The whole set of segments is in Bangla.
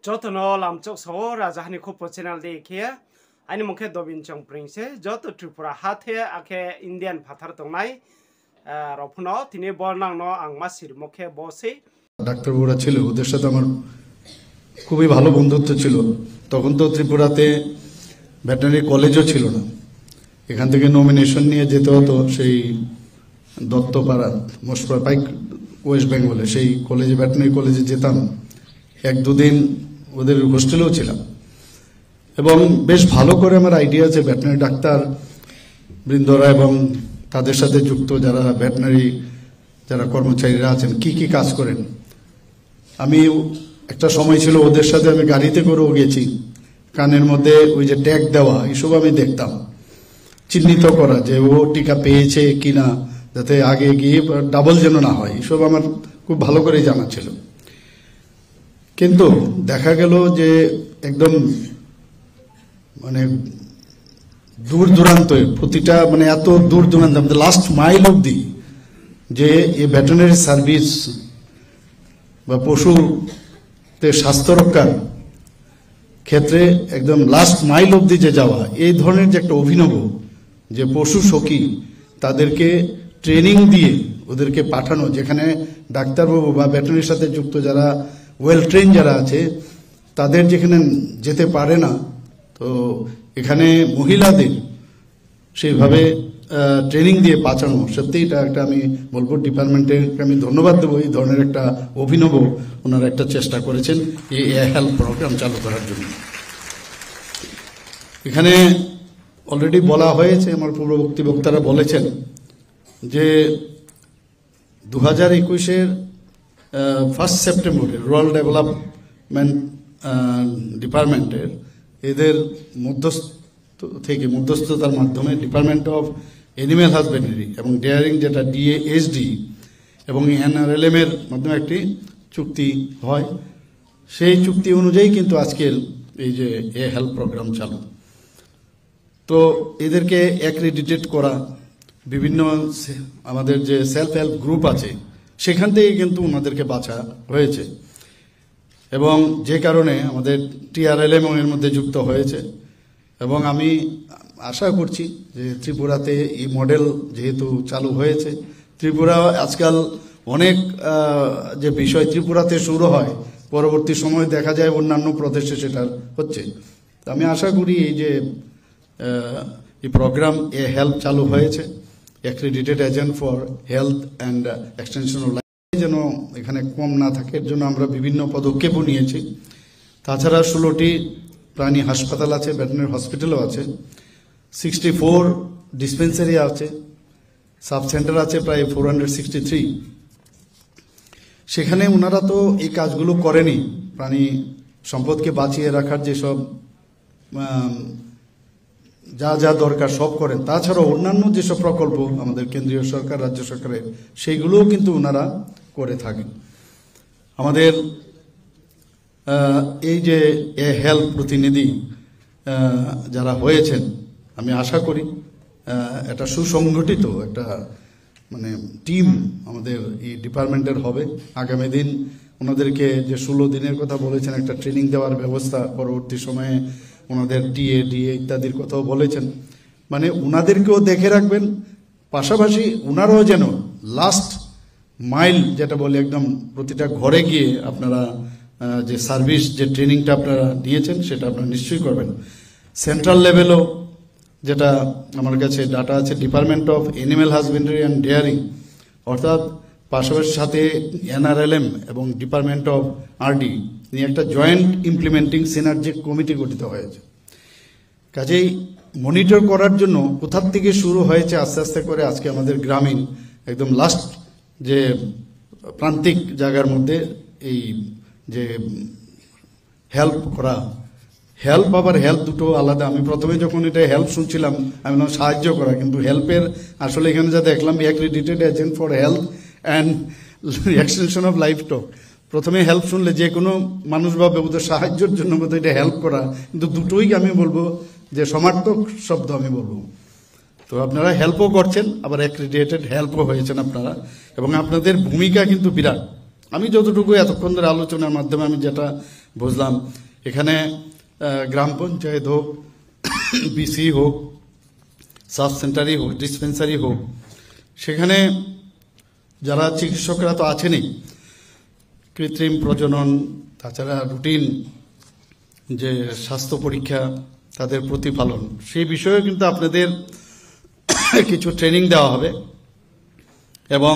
Jotono lam chok so rajahani ko channel de kia ani mukhe dobin chong pringse joto Tripura hathe ake Indian phathar tongnai rofno tini bornang no ang masir mukhe bose doctor বাবুরা ছিল, ওদের সাথে আমার খুবই ভালো বন্ধুত্ব ছিল। তখন তো ত্রিপুরাতে ভেটেরিনারি কলেজও ছিল না, এখান থেকে নমিনেশন নিয়ে যেতে হতো সেই দত্তপাড়া মোশপাইক ওয়েস্ট বেঙ্গলে সেই কলেজে, ভেটেরিনারি কলেজে যেতাম। এক দুদিন ওদের হোস্টেলেও ছিলাম এবং বেশ ভালো করে আমার আইডিয়া আছে ভেটেরিনারি ডাক্তার বৃন্দরা এবং তাদের সাথে যুক্ত যারা ভেটেরিনারি যারা কর্মচারীরা আছেন কি কি কাজ করেন। আমি একটা সময় ছিল ওদের সাথে আমি গাড়িতে করেও গেছি, কানের মধ্যে ওই যে ট্যাগ দেওয়া এসব আমি দেখতাম, চিহ্নিত করা যে ও টিকা পেয়েছে কিনা, যাতে আগে গিয়ে ডাবল যেন না হয়, এসব আমার খুব ভালো করে জানা ছিল। কিন্তু দেখা গেল যে একদম মানে দূর দূরান্তে প্রতিটা মানে এত দূর দূরান্ত লাস্ট মাইল অব্দি যে এই ভেটেরিনারি সার্ভিস বা পশুদের স্বাস্থ্য রক্ষার ক্ষেত্রে একদম লাস্ট মাইল অব্দি যে যাওয়া, এই ধরনের যে একটা অভিনব যে পশু সখী তাদেরকে ট্রেনিং দিয়ে ওদেরকে পাঠানো, যেখানে ডাক্তারবাবু বা ভেটেরিনারির সাথে যুক্ত যারা ওয়েল ট্রেন যারা আছে তাদের যেখানে যেতে পারে না, তো এখানে মহিলাদের সেইভাবে ট্রেনিং দিয়ে বাঁচানো, সত্যি এটা একটা আমি বলবো ডিপার্টমেন্টের আমি ধন্যবাদ দেবো। এই ধরনের একটা অভিনব ওনারা একটা চেষ্টা করেছেন এই হেলথ প্রোগ্রাম চালু করার জন্য। এখানে অলরেডি বলা হয়েছে, আমার পূর্ববর্তী বক্তারা বলেছেন যে 2021-এর 1 সেপ্টেম্বরে রুরাল ডেভেলপমেন্ট ডিপার্টমেন্টের এদের মধ্যস্থতার মাধ্যমে ডিপার্টমেন্ট অফ এনিম্যাল হাজবেন্ডারি এবং ডেয়ারিং যেটা ডিএএসডি এবং NRLM এর মাধ্যমে একটি চুক্তি হয়। সেই চুক্তি অনুযায়ী কিন্তু আজকের এই যে হেলথ প্রোগ্রাম চালু। তো এদেরকে অ্যাক্রেডিটেড করা, বিভিন্ন আমাদের যে সেলফ হেল্প গ্রুপ আছে সেখান থেকে কিন্তু ওনাদেরকে বাছা হয়েছে এবং যে কারণে আমাদের TRLM এর মধ্যে যুক্ত হয়েছে। এবং আমি আশা করছি যে ত্রিপুরাতে এই মডেল যেহেতু চালু হয়েছে, ত্রিপুরা আজকাল অনেক যে বিষয় ত্রিপুরাতে শুরু হয় পরবর্তী সময় দেখা যায় অন্যান্য প্রদেশে সেটা হচ্ছে। আমি আশা করি এই যে এই প্রোগ্রাম হেলথ চালু হয়েছে, accredited agent for health and extension of life যেন এখানে কম না থাকে, এর জন্য আমরা বিভিন্ন পদক্ষেপও নিয়েছি। তাছাড়া 16টি প্রাণী হাসপাতাল আছে, ভেটেরিনারি হসপিটালও আছে, 64 ডিসপেন্সারি আছে, সাব সেন্টার আছে প্রায় 463। সেখানে ওনারা তো এই কাজগুলো করেনি, প্রাণী সম্পদকে বাঁচিয়ে রাখার যেসব যা যা দরকার সব করেন। তাছাড়াও অন্যান্য যেসব প্রকল্প আমাদের কেন্দ্রীয় সরকার রাজ্য সরকারের সেইগুলোও কিন্তু ওনারা করে থাকেন। আমাদের এই যে হেলথ প্রতিনিধি যারা হয়েছেন, আমি আশা করি একটা সুসংগঠিত একটা মানে টিম আমাদের এই ডিপার্টমেন্টের হবে। আগামী দিন ওনাদেরকে যে 16 দিনের কথা বলেছেন, একটা ট্রেনিং দেওয়ার ব্যবস্থা, পরবর্তী সময়ে ওনাদের DA ইত্যাদির কথাও বলেছেন, মানে ওনাদেরকেও দেখে রাখবেন, পাশাপাশি ওনারাও যেন লাস্ট মাইল যেটা বলে একদম প্রতিটা ঘরে গিয়ে আপনারা যে সার্ভিস যে ট্রেনিংটা আপনারা নিয়েছেন সেটা আপনারা নিশ্চয়ই করবেন। সেন্ট্রাল লেভেলও যেটা আমার কাছে ডাটা আছে, department of animal husbandry and daring, অর্থাৎ পাশাপাশি সাথে NRLM এবং ডিপার্টমেন্ট অফ RD নিয়ে একটা জয়েন্ট ইমপ্লিমেন্টিং সিনার্জি কমিটি গঠিত হয়েছে। কাজেই মনিটর করার জন্য কোথার থেকে শুরু হয়েছে আস্তে আস্তে করে আজকে আমাদের গ্রামীণ একদম লাস্ট যে প্রান্তিক জায়গার মধ্যে এই যে হেল্প করা, হেল্প আবার হেল্প দুটো আলাদা। আমি প্রথমে যখন এটা হেল্প শুনছিলাম আমি বললাম সাহায্য করা, কিন্তু হেল্পের আসলে এখানে যা দেখলাম accredited agent for health and extension of life stock. প্রথমে হেল্প শুনলে যে কোনো মানুষ ভাবে বোধহয় সাহায্যের জন্য বোধহয় এটা হেল্প করা, কিন্তু দুটোই আমি বলবো যে সমার্থক শব্দ আমি বলবো। তো আপনারা হেল্পও করছেন, আবার অ্যাক্রেডিটেড হেল্পও হয়েছেন আপনারা, এবং আপনাদের ভূমিকা কিন্তু বিরাট। আমি যতটুকু এতক্ষণ ধরে আলোচনার মাধ্যমে আমি যেটা বুঝলাম, এখানে গ্রাম পঞ্চায়েত হোক, বিসি হোক, সাব সেন্টারই হোক, ডিসপেন্সারি হোক, সেখানে যারা চিকিৎসকরা তো আছেনই, কৃত্রিম প্রজনন, তাছাড়া রুটিন যে স্বাস্থ্য পরীক্ষা, তাদের প্রতিপালন, সেই বিষয়ে কিন্তু আপনাদের কিছু ট্রেনিং দেওয়া হবে। এবং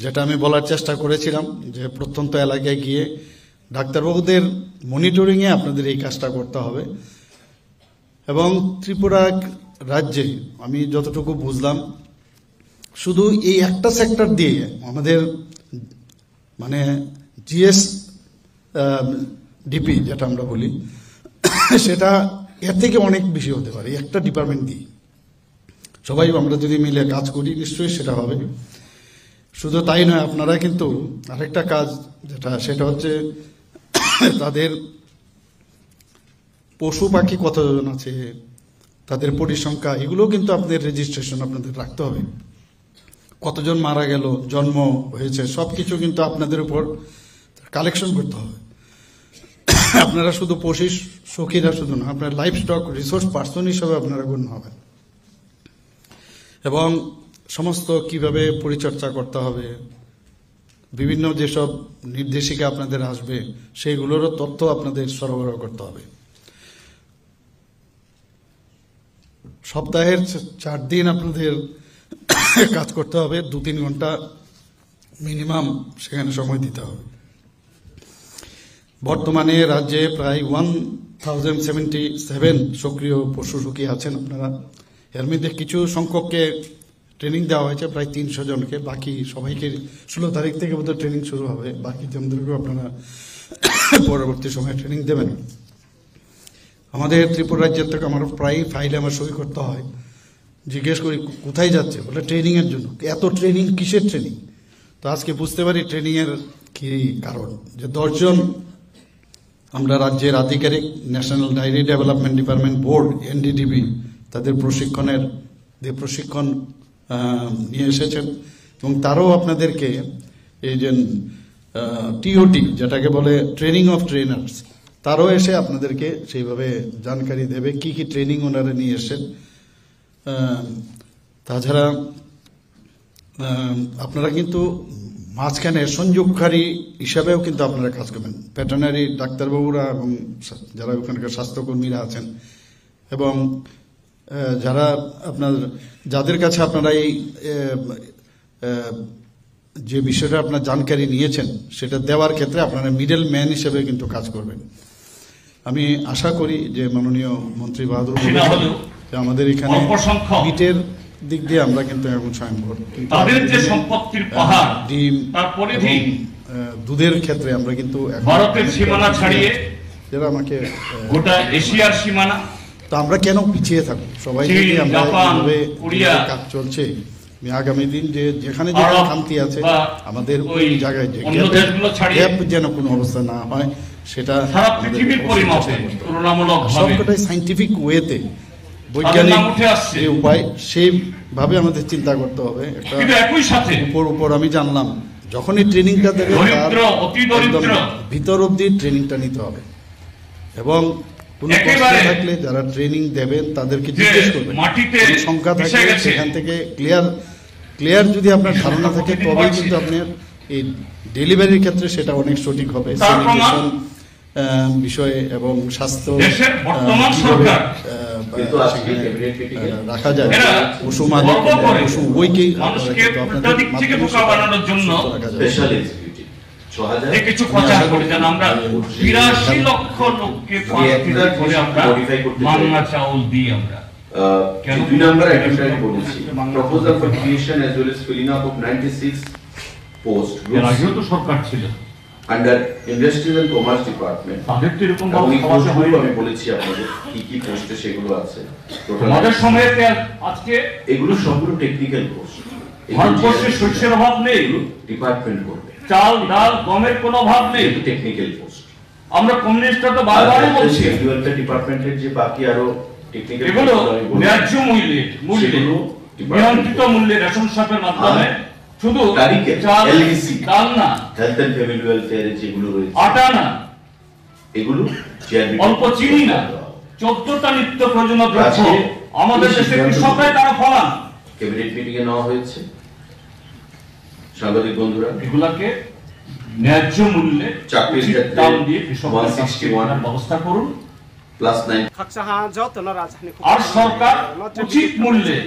যেটা আমি বলার চেষ্টা করেছিলাম যে প্রত্যন্ত এলাকায় গিয়ে ডাক্তারবাবুদের মনিটরিংয়ে আপনাদের এই কাজটা করতে হবে। এবং ত্রিপুরা রাজ্যে আমি যতটুকু বুঝলাম, শুধু এই একটা সেক্টর দিয়ে আমাদের মানে জিএস ডিপি যেটা আমরা বলি, সেটা এর থেকে অনেক বেশি হতে পারে একটা ডিপার্টমেন্ট দিয়ে। সবাই আমরা যদি মিলে কাজ করি নিশ্চয়ই সেটা হবে। শুধু তাই নয়, আপনারা কিন্তু আরেকটা কাজ যেটা, সেটা হচ্ছে তাদের পশু পাখি কতজন আছে, তাদের পরিসংখ্যা, এগুলো কিন্তু আপনাদের রেজিস্ট্রেশন আপনাদের রাখতে হবে। কতজন মারা গেল, জন্ম হয়েছে, সব কিছু কিন্তু আপনাদের উপর কালেকশন করতে হবে। আপনারা শুধু পশু সখীরা শুধু না, আপনার লাইফ স্টক রিসোর্স পার্সন হিসেবে আপনারা গণ্য হবেন। এবং সমস্ত কিভাবে পরিচর্যা করতে হবে, বিভিন্ন যেসব নির্দেশিকা আপনাদের আসবে, সেইগুলোরও তথ্য আপনাদের সরবরাহ করতে হবে। সপ্তাহের 4 দিন আপনাদের কাজ করতে হবে, 2-3 ঘন্টা মিনিমাম সেখানে সময় দিতে হবে। বর্তমানে রাজ্যে প্রায় 1077 সক্রিয় পশু সখী আছেন আপনারা। এর মধ্যে কিছু সংখ্যককে ট্রেনিং দেওয়া হয়েছে, প্রায় 300 জনকে। বাকি সবাইকে 16 তারিখ থেকে বোধহয় ট্রেনিং শুরু হবে। বাকি জনদেরকেও আপনারা পরবর্তী সময়ে ট্রেনিং দেবেন। আমাদের ত্রিপুরা রাজ্যের থেকে আমার প্রায় ফাইলে আমার সই করতে হয়। জিজ্ঞেস করি কোথায় যাচ্ছে, বলে ট্রেনিংয়ের জন্য। এত ট্রেনিং কিসের ট্রেনিং? তো আজকে বুঝতে পারি ট্রেনিংয়ের কি কারণ, যে 10 জন আমরা রাজ্যের আধিকারিক national dairy development department board NDDB তাদের প্রশিক্ষণের প্রশিক্ষণ নিয়ে এসেছেন। এবং তারাও আপনাদেরকে এই যে টিওটি যেটাকে বলে ট্রেনিং অফ ট্রেনার্স, তারাও এসে আপনাদেরকে সেইভাবে জানকারি দেবে কি কি ট্রেনিং ওনারা নিয়ে এসেছেন। তাছাড়া আপনারা কিন্তু মাঝখানে সংযোগকারী হিসাবেও কিন্তু আপনারা কাজ করবেন। ভেটেরিনারি ডাক্তারবাবুরা এবং যারা ওখানকার স্বাস্থ্যকর্মীরা আছেন, এবং যারা আপনার যাদের কাছে আপনারা এই যে বিষয়টা আপনার জানকারি নিয়েছেন সেটা দেওয়ার ক্ষেত্রে আপনারা মিডল ম্যান হিসেবে কিন্তু কাজ করবেন। আমি আশা করি যে মাননীয় মন্ত্রী বাহাদুর আমাদের এখানে মিটের দিক দিয়ে আমরা কিন্তু এখন স্বয়ংভর, তাদের যে সম্পত্তির পাহাড়, ডিম, তার পরিধি, দুধের ক্ষেত্রে আমরা কিন্তু ভারতের সীমানা ছাড়িয়ে যারা আমাকে গোটা এশিয়ার সীমানা, তো আমরা কেন পিছিয়ে থাকবো? সবাই যদি আমরা কাজ চলছে, আগামী দিন যে যেখানে যেখানে খামতি আছে আমাদের ওই জায়গায় যে গ্যাপ যেন কোনো অবস্থা না হয়, সেটা সবকটাই সাইন্টিফিক ওয়েতে বৈজ্ঞানিক যে উপায় সেইভাবে আমাদের চিন্তা করতে হবে। উপর আমি জানলাম যখনই ট্রেনিংটা দেবে ভিতর অব্দি ট্রেনিংটা নিতে হবে, এবং কোনো প্রশ্ন থাকলে যারা ট্রেনিং দেবেন তাদেরকে জিজ্ঞেস করবেন। সংখ্যা থাকলে সেখান থেকে ক্লিয়ার যদি আপনার ধারণা থাকে তবেই কিন্তু আপনার এই ডেলিভারির ক্ষেত্রে সেটা অনেক সঠিক হবে। স্যানিটেশন বিষয়ে এবং স্বাস্থ্য রাখা যায়, পশু মালিক পশু উভয়কেই কিছু কথা করে যেন আমরা 82 লক্ষ লোককে মাংনা চাউল দিই আমরা। দুই নাম্বার আইটেমটা বলেছি, proposal for creation as well as filling up of 96 post এর আগেও তো সরকার ছিল under industrial and commerce department. তাদের তো এরকম আমি বলেছি আপনাদের কি কি পোস্টে সেগুলো আছে। আমাদের সময়তে আজকে এগুলো সবগুলো টেকনিক্যাল পোস্ট। ভারতবর্ষে শস্যের অভাব নেই, ডিপার্টমেন্ট করবে। চাল ডাল গমের কোনো অভাব নেই, টেকনিক্যাল পোস্ট। আমরা কমিউনিস্টরা তো বারবার বলছি ডুয়ালটা ডিপার্টমেন্টের যে বাকি আরো টেকনিক্যাল এগুলো ন্যায্য মূল্যে নিয়ন্ত্রিত মূল্যে রেশন শপের মাধ্যমে শুধু তারিখে চাল LDC ডাল না, হেলথ এন্ড ফ্যামিলি ওয়েলফেয়ারে যেগুলো রয়েছে আটা না, এগুলো চেয়ারম্যান অল্প চিনি না, 14টা নিত্য প্রয়োজনীয় দ্রব্য আজকে আমাদের এই দেশে সিদ্ধান্ত কৃষকরাই তারা ফলান। ক্যাবিনেট মিটিং এ নেওয়া হয়েছে। সাংবাদিক বন্ধুরা, এগুলাকে ন্যায্য মূল্যে চাকরির উচিত ক্ষেত্রে দাম দিয়ে কৃষকদের কাছে 161 কেনার ব্যবস্থা করুন। +9 각자 한 저도 너 라자니 আর সরকার উচিত মূল্যে